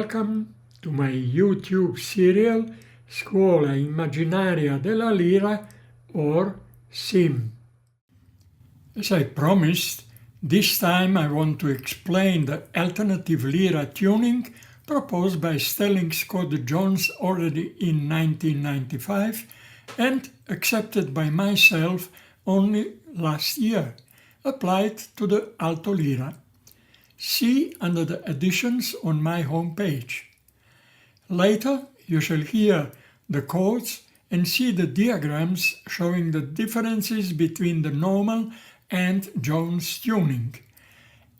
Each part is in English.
welcome to my YouTube serial Scuola Immaginaria della Lira, or SIMM. As I promised, this time I want to explain the alternative lira tuning proposed by Sterling Scott Jones already in 1995 and accepted by myself only last year, applied to the alto lira. See under the additions on my homepage. Later you shall hear the chords and see the diagrams showing the differences between the normal and Jones tuning.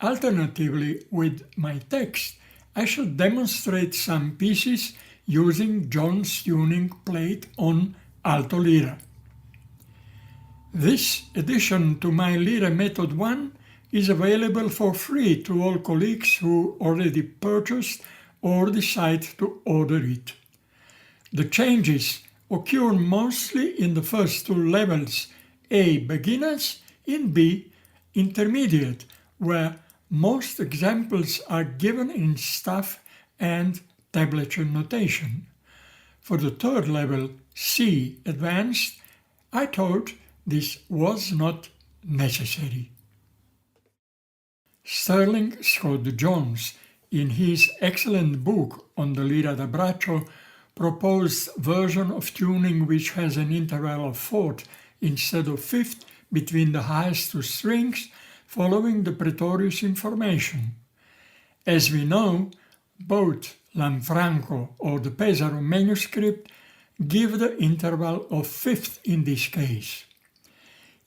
Alternatively, with my text, I shall demonstrate some pieces using Jones tuning played on alto lira. This addition to my Lire Method I is available for free to all colleagues who already purchased or decide to order it. The changes occur mostly in the first two levels, A. Beginners and B. Intermediate, where most examples are given in staff and tablature notation. For the third level, C. Advanced, I thought this was not necessary. Sterling Scott Jones, in his excellent book on the lira da braccio, proposed version of tuning which has an interval of fourth instead of fifth between the highest two strings, following the pretorius information. As we know, both Lanfranco or the Pesaro manuscript give the interval of fifth in this case.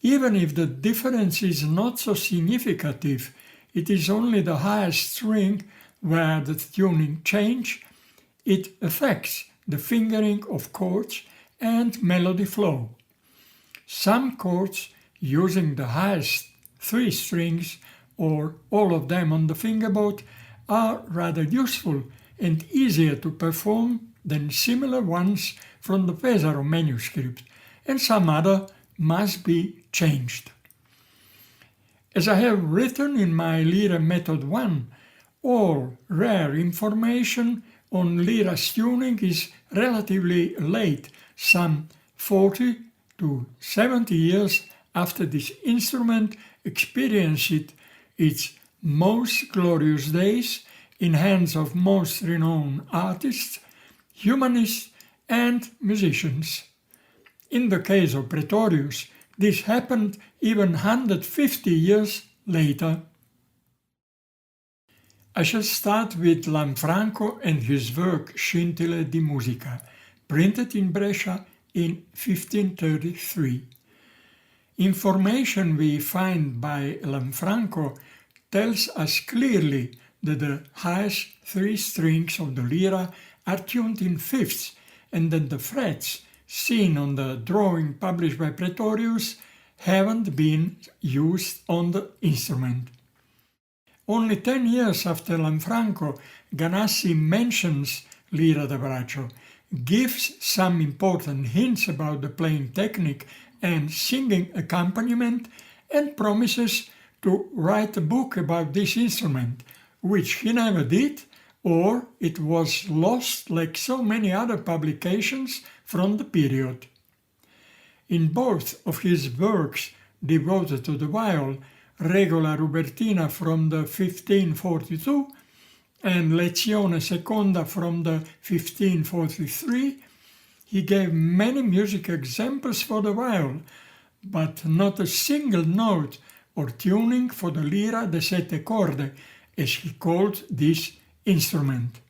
Even if the difference is not so significant, it is only the highest string where the tuning change. It affects the fingering of chords and melody flow. Some chords using the highest three strings or all of them on the fingerboard are rather useful and easier to perform than similar ones from the Pesaro manuscript, and some other must be changed. As I have written in my Lire Method I, all rare information on lira's tuning is relatively late, some 40 to 70 years after this instrument experienced its most glorious days in hands of most renowned artists, humanists, and musicians. In the case of Pretorius, this happened even 150 years later. I shall start with Lanfranco and his work Scintille di Musica, printed in Brescia in 1533. Information we find by Lanfranco tells us clearly that the highest three strings of the lira are tuned in fifths and that the frets seen on the drawing published by Pretorius haven't been used on the instrument. Only 10 years after Lanfranco, Ganassi mentions lira da braccio, gives some important hints about the playing technique and singing accompaniment, and promises to write a book about this instrument, which he never did, or it was lost like so many other publications from the period. In both of his works devoted to the viol, Regola Rubertina from the 1542 and Lezione Seconda from the 1543, he gave many music examples for the viol, but not a single note or tuning for the lira de sette corde, as he called this instrument.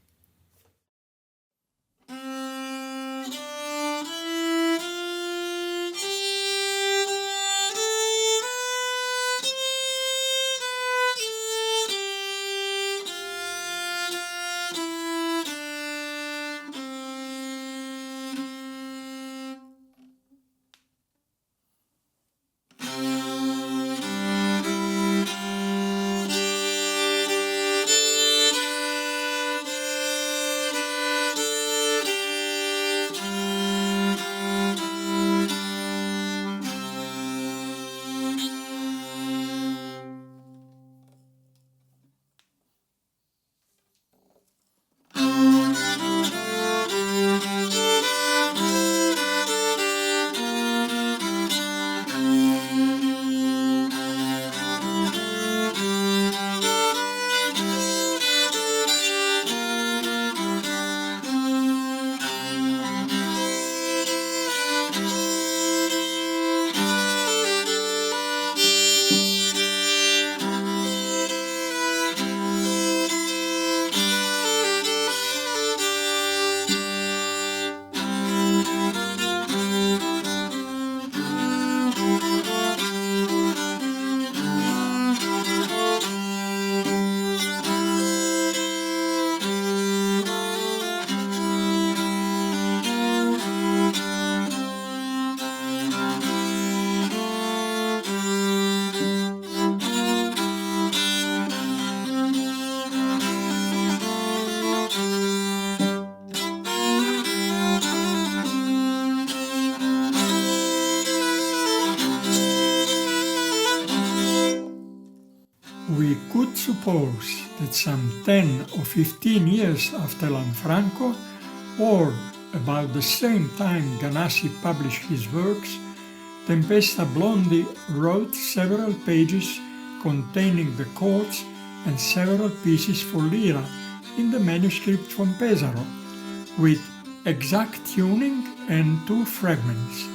suppose that some 10 or 15 years after Lanfranco, or about the same time Ganassi published his works, Tempesta Blondi wrote several pages containing the chords and several pieces for lira in the manuscript from Pesaro, with exact tuning and 2 fragments.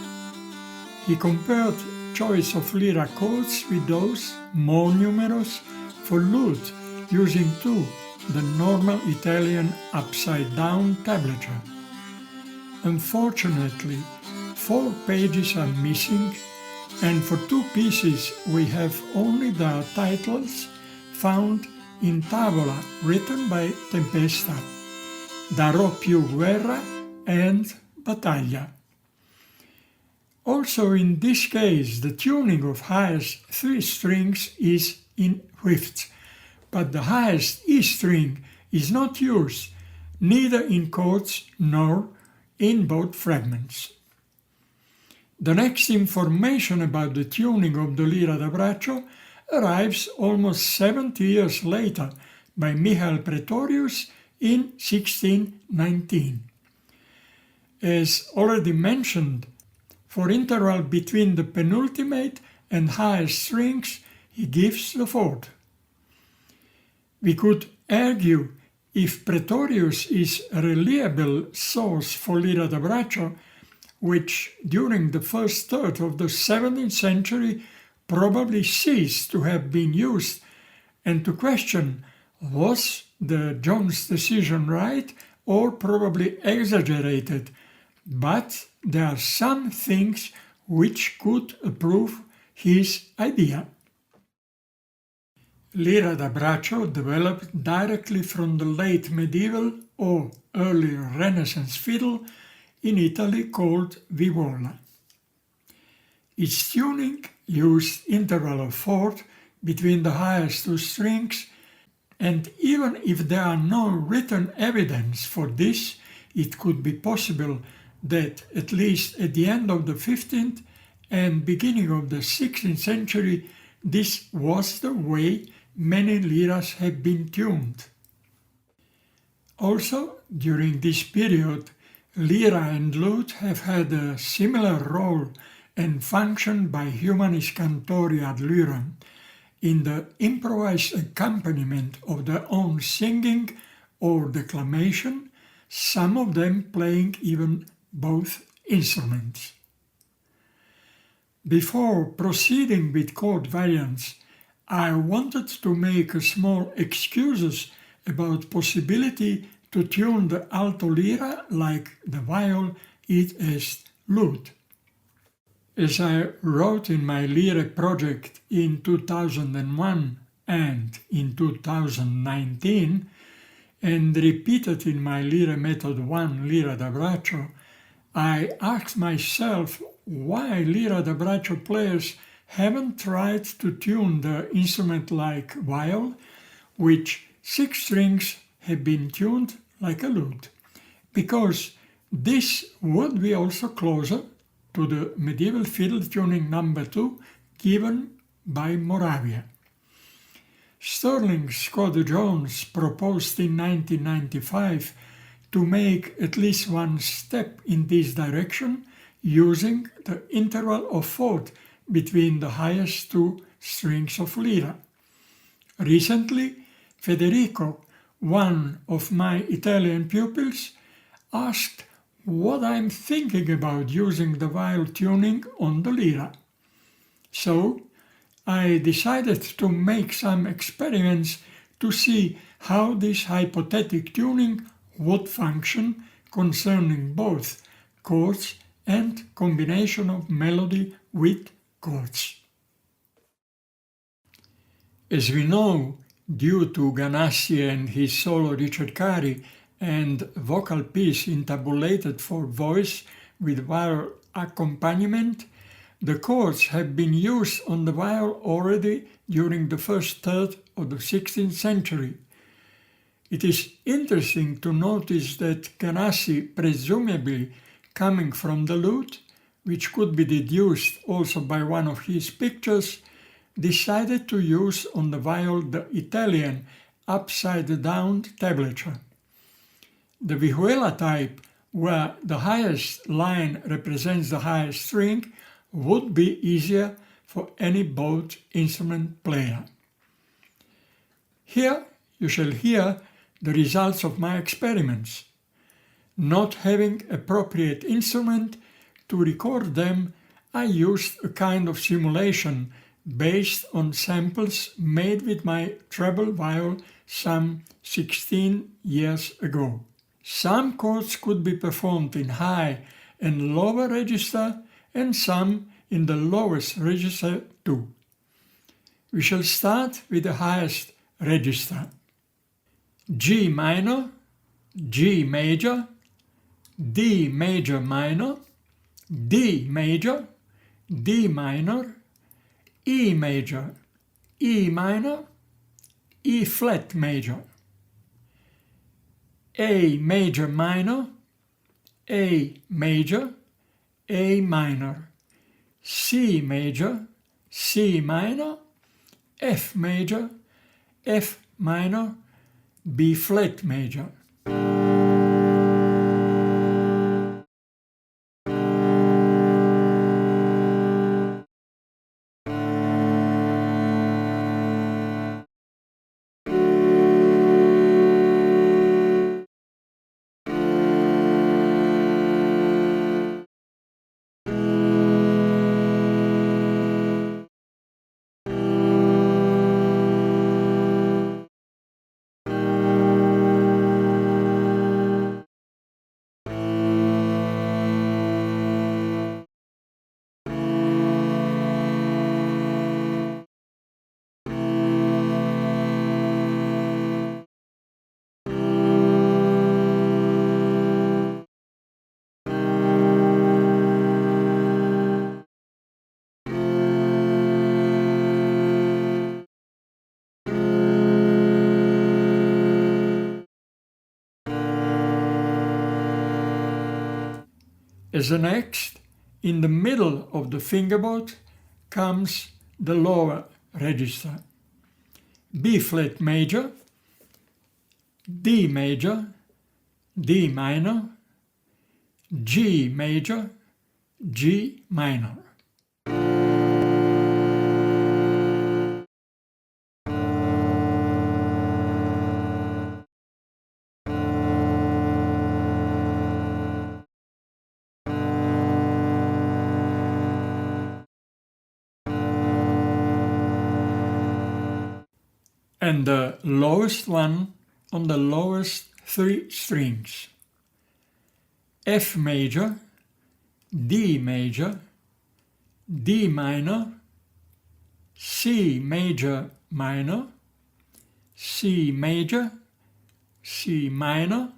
He compared choice of lira chords with those, more numerous, for lute, using too the normal Italian upside-down tablature. Unfortunately, 4 pages are missing, and for 2 pieces we have only their titles found in tavola written by Tempesta, Darò più guerra and Battaglia. Also in this case the tuning of highest 3 strings is in fifths, but the highest E string is not used, neither in chords nor in both fragments. The next information about the tuning of the lira da braccio arrives almost 70 years later by Michael Praetorius in 1619. As already mentioned, for interval between the penultimate and highest strings, he gives the 4th. We could argue if Praetorius is a reliable source for lira da braccio, which during the first third of the 17th century probably ceased to have been used, and to question, was the Jones decision right or probably exaggerated? But there are some things which could prove his idea. Lira da braccio developed directly from the late medieval or early Renaissance fiddle in Italy called vihuola. Its tuning used interval of 4th between the highest 2 strings, and even if there are no written evidence for this, it could be possible that at least at the end of the 15th and beginning of the 16th century, this was the way many liras have been tuned. Also, during this period, lira and lute have had a similar role and function by humanis cantori ad lyram in the improvised accompaniment of their own singing or declamation, some of them playing even both instruments. Before proceeding with chord variants, I wanted to make a small excuses about possibility to tune the alto lira like the viol it est lute. As I wrote in my Lire project in 2001 and in 2019, and repeated in my Lire Method I Lira da braccio, I asked myself why lira da braccio players haven't tried to tune the instrument like viol, which 6 strings have been tuned like a lute, because this would be also closer to the medieval fiddle tuning number 2 given by Moravia. Sterling Scott Jones proposed in 1995 to make at least one step in this direction using the interval of 4th between the highest 2 strings of lira. Recently, Federico, one of my Italian pupils, asked what I'm thinking about using the viol tuning on the lira. So I decided to make some experiments to see how this hypothetic tuning would function concerning both chords and combination of melody with chords. As we know, due to Ganassi and his solo ricercari and vocal piece intabulated for voice with viol accompaniment, the chords have been used on the viol already during the first third of the 16th century. It is interesting to notice that Ganassi, presumably coming from the lute, which could be deduced also by one of his pictures, decided to use on the viol the Italian upside-down tablature. The vihuela type, where the highest line represents the highest string, would be easier for any bowed instrument player. Here you shall hear the results of my experiments. Not having appropriate instrument to record them, I used a kind of simulation based on samples made with my treble viol some 16 years ago. Some chords could be performed in high and lower register, and some in the lowest register too. We shall start with the highest register. G minor, G major, D major minor, D major, D minor, E major, E minor, E flat major, A major minor, A major, A minor, C major, C minor, F major, F minor, B flat major. As the next, in the middle of the fingerboard comes the lower register. B flat major, D major, D minor, G major, G minor. And the lowest one on the lowest three strings. F major, D major, D minor, C major minor, C major, C minor,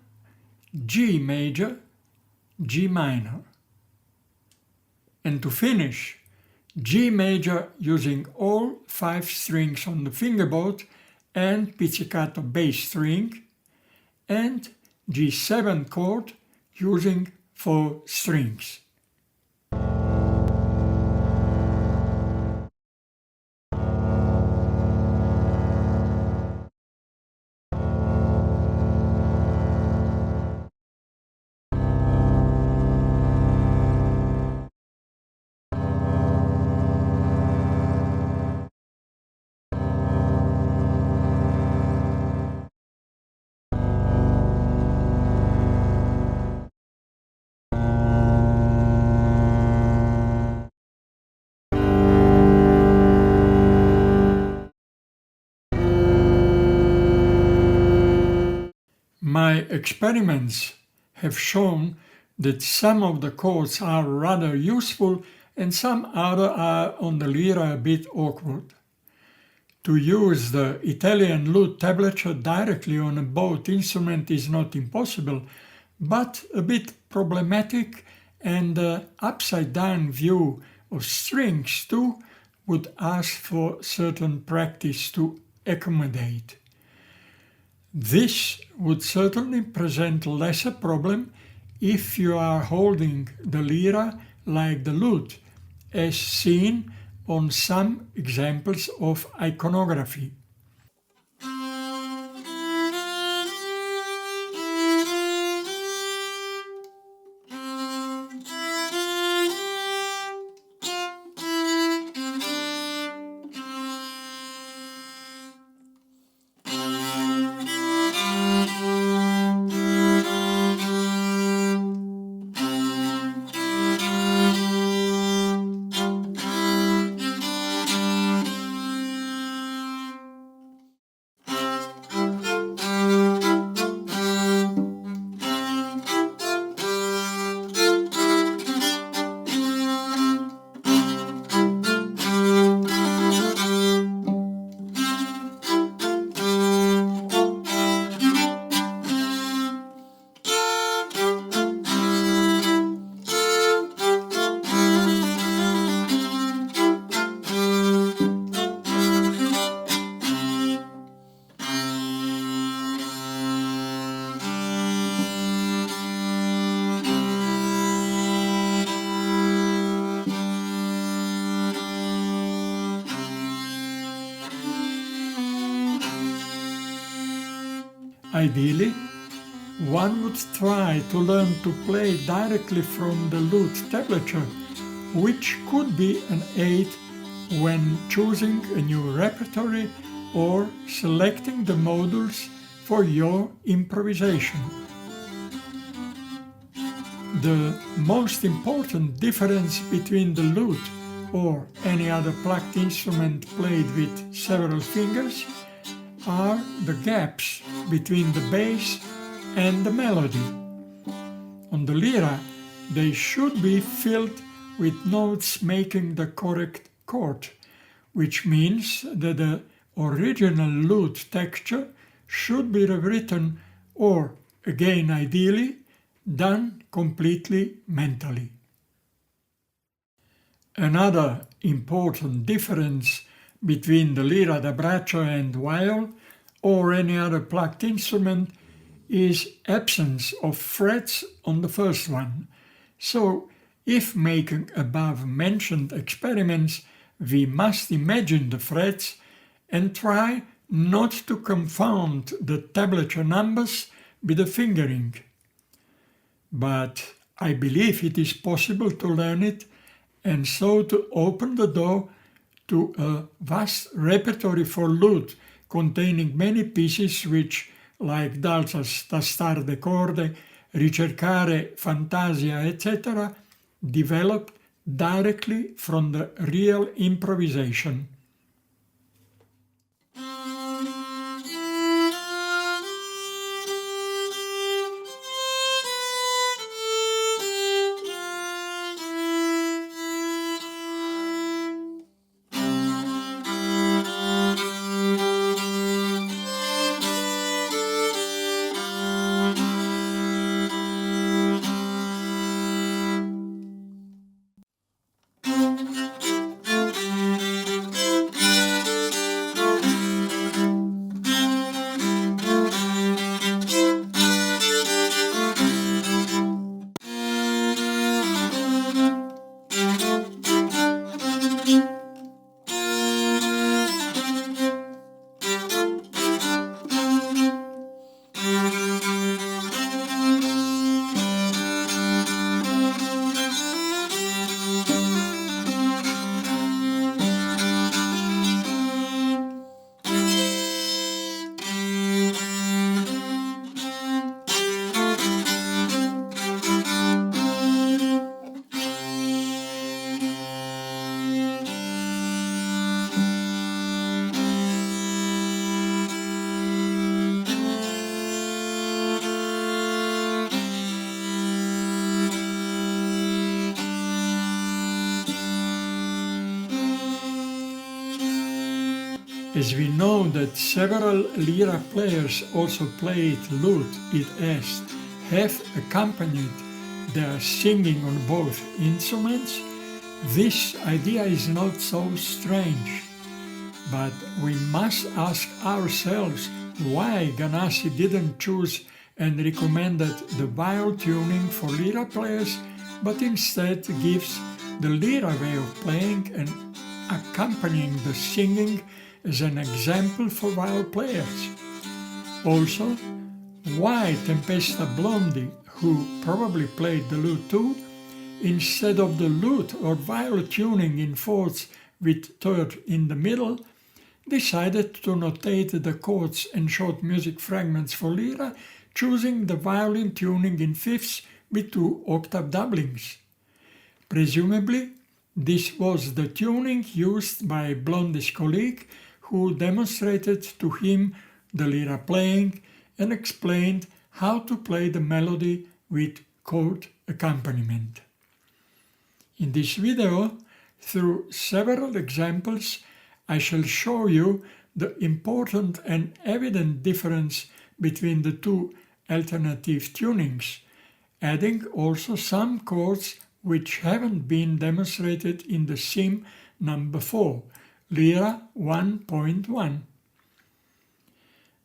G major, G minor. And to finish, G major using all 5 strings on the fingerboard and pizzicato bass string, and G7 chord using 4 strings. My experiments have shown that some of the chords are rather useful and some other are on the lira a bit awkward. To use the Italian lute tablature directly on a bowed instrument is not impossible, but a bit problematic, and the upside-down view of strings too would ask for certain practice to accommodate. This would certainly present less a problem if you are holding the lira like the lute, as seen on some examples of iconography. Ideally, one would try to learn to play directly from the lute tablature, which could be an aid when choosing a new repertory or selecting the modules for your improvisation. The most important difference between the lute or any other plucked instrument played with several fingers are the gaps between the bass and the melody. On the lira, they should be filled with notes making the correct chord, which means that the original lute texture should be rewritten or, again ideally, done completely mentally. Another important difference between the lira da braccio and viol or any other plucked instrument is absence of frets on the first one. So, if making above-mentioned experiments, we must imagine the frets and try not to confound the tablature numbers with the fingering. But I believe it is possible to learn it and so to open the door to a vast repertory for lute containing many pieces which, like d'alzas, tastar de corde, ricercare, fantasia, etc., developed directly from the real improvisation. As we know that several lira players also played lute, i.e. have accompanied their singing on both instruments, this idea is not so strange. But we must ask ourselves why Ganassi didn't choose and recommended the viol tuning for lira players, but instead gives the lira way of playing and accompanying the singing as an example for viol players. Also, why Tempesta Blondi, who probably played the lute too, instead of the lute or viol tuning in fourths with third in the middle, decided to notate the chords and short music fragments for lira, choosing the violin tuning in fifths with 2 octave doublings. Presumably, this was the tuning used by Blondi's colleague, who demonstrated to him the lira playing and explained how to play the melody with chord accompaniment. In this video, through several examples, I shall show you the important and evident difference between the two alternative tunings, adding also some chords which haven't been demonstrated in the SIMM number 4, Lira 1.1.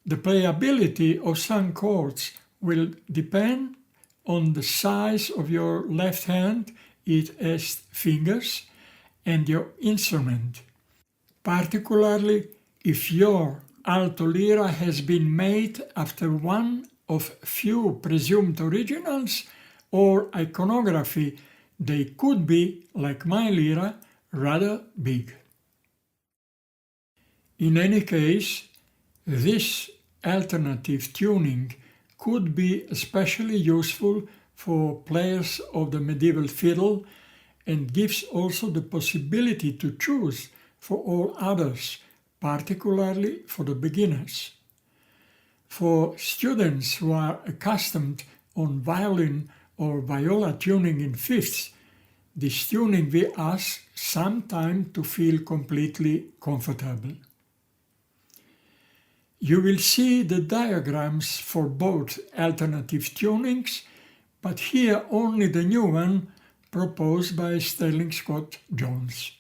The playability of some chords will depend on the size of your left hand, i.e. fingers, and your instrument, particularly if your alto lira has been made after one of few presumed originals or iconography. They could be, like my lira, rather big. In any case, this alternative tuning could be especially useful for players of the medieval fiddle and gives also the possibility to choose for all others, particularly for the beginners. For students who are accustomed on violin or viola tuning in fifths, this tuning will ask some time to feel completely comfortable. You will see the diagrams for both alternative tunings, but here only the new one proposed by Sterling Scott Jones.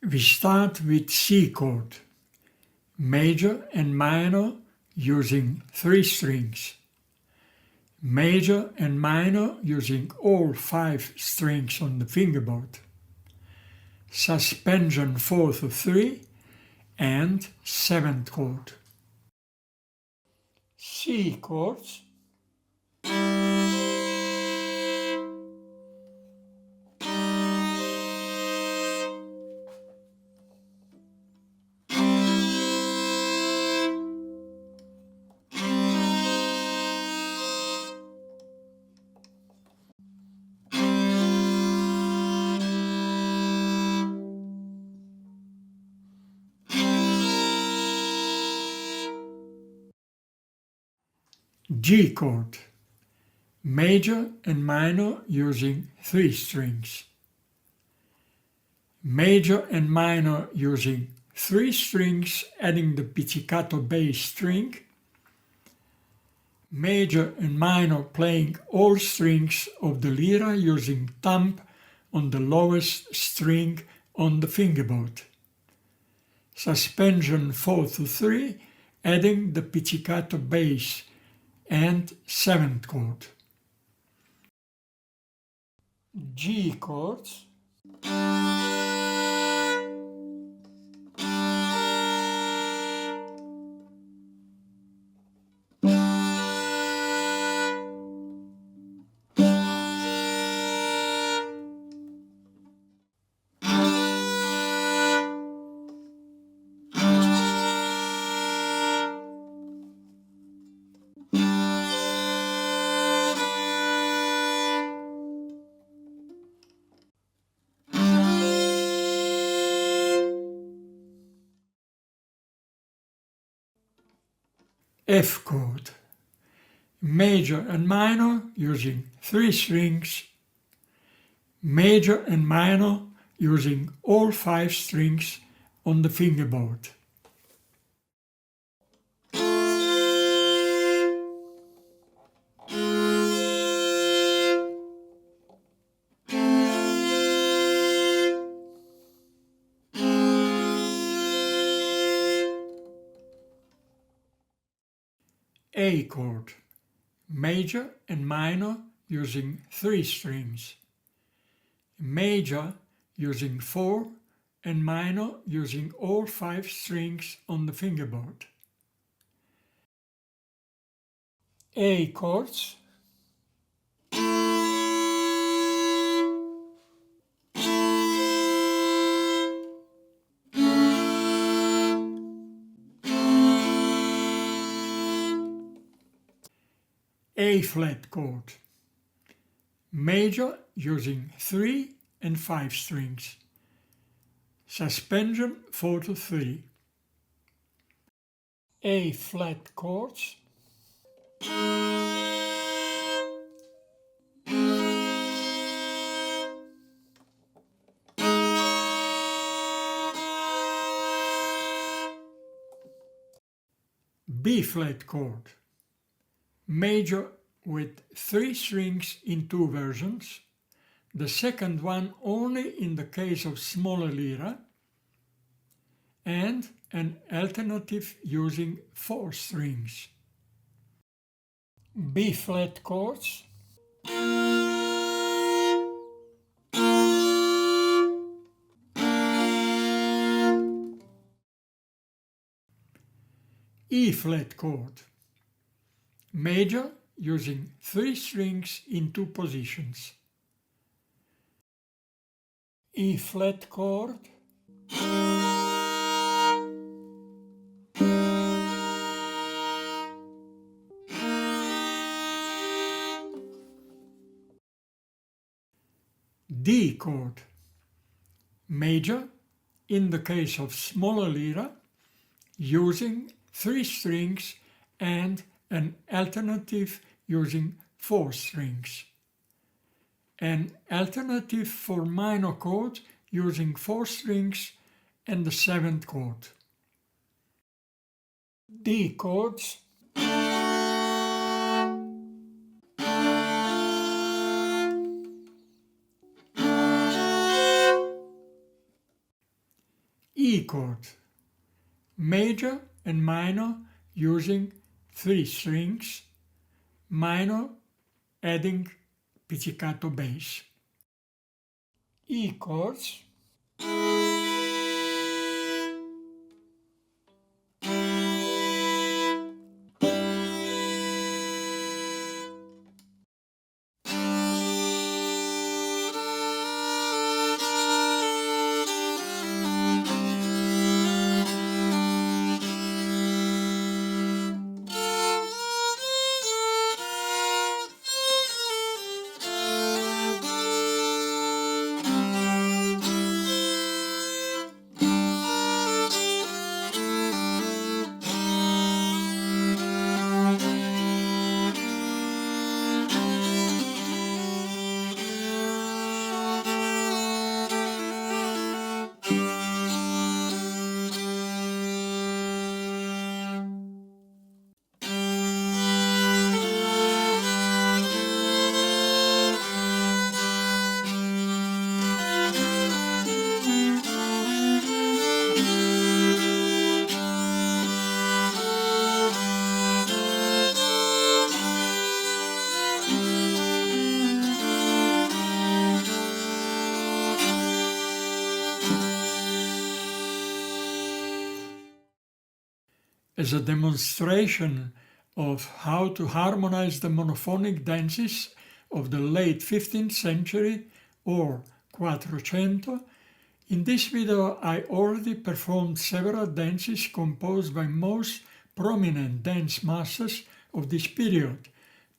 We start with C chord, major and minor using 3 strings, major and minor using all 5 strings on the fingerboard, suspension 4th of 3, and 7th chord. C chords, G chord, major and minor using 3 strings, major and minor using 3 strings adding the pizzicato bass string, major and minor playing all strings of the lira using thumb on the lowest string on the fingerboard, suspension 4th of 3 adding the pizzicato bass and 7th chord. G chords, F chord, major and minor using 3 strings, major and minor using all 5 strings on the fingerboard. A chord, major and minor using 3 strings, major using 4 and minor using all 5 strings on the fingerboard. A chords, A flat chord, major using 3 and 5 strings, suspension 4-3. A flat chords, B flat chord, major with 3 strings in 2 versions, the second one only in the case of smaller lira, and an alternative using 4 strings. B flat chords, E flat chord, major using 3 strings in 2 positions. E flat chord, D chord, major in the case of smaller lira using 3 strings and an alternative using 4 strings. An alternative for minor chord using 4 strings and the 7th chord. D chords, E chord, major and minor using 3 strings, minor adding pizzicato bass. E chords, as a demonstration of how to harmonize the monophonic dances of the late 15th century or Quattrocento, in this video I already performed several dances composed by most prominent dance masters of this period,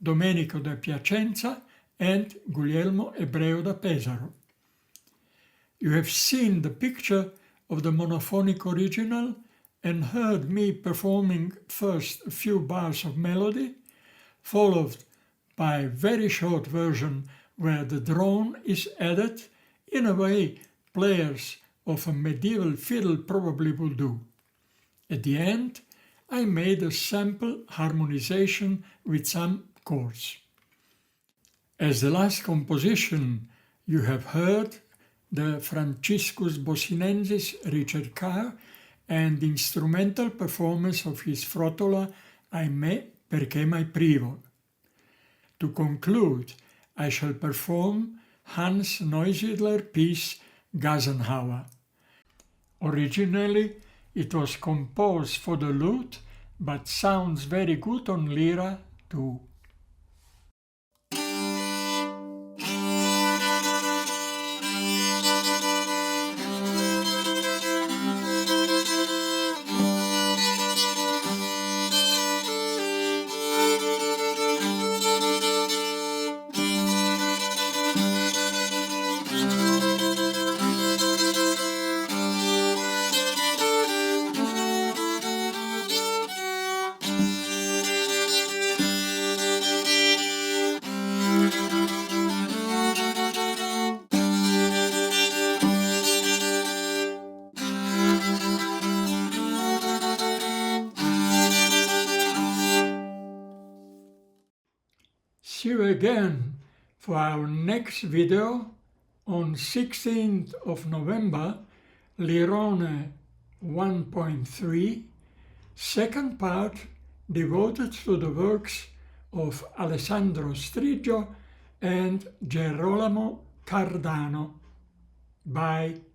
Domenico da Piacenza and Guglielmo Ebreo da Pesaro. You have seen the picture of the monophonic original and heard me performing first a few bars of melody, followed by a very short version where the drone is added in a way players of a medieval fiddle probably will do. At the end, I made a sample harmonization with some chords. As the last composition, you have heard the Franciscus Bossinensis Ricercar and the instrumental performance of his frotola Ahimè perché mai privo. To conclude, I shall perform Hans Neusiedler piece Gassenhauer. Originally, it was composed for the lute, but sounds very good on lira too. See you again for our next video on 16th of November, Lirone 1.3, second part devoted to the works of Alessandro Striggio and Gerolamo Cardano. Bye.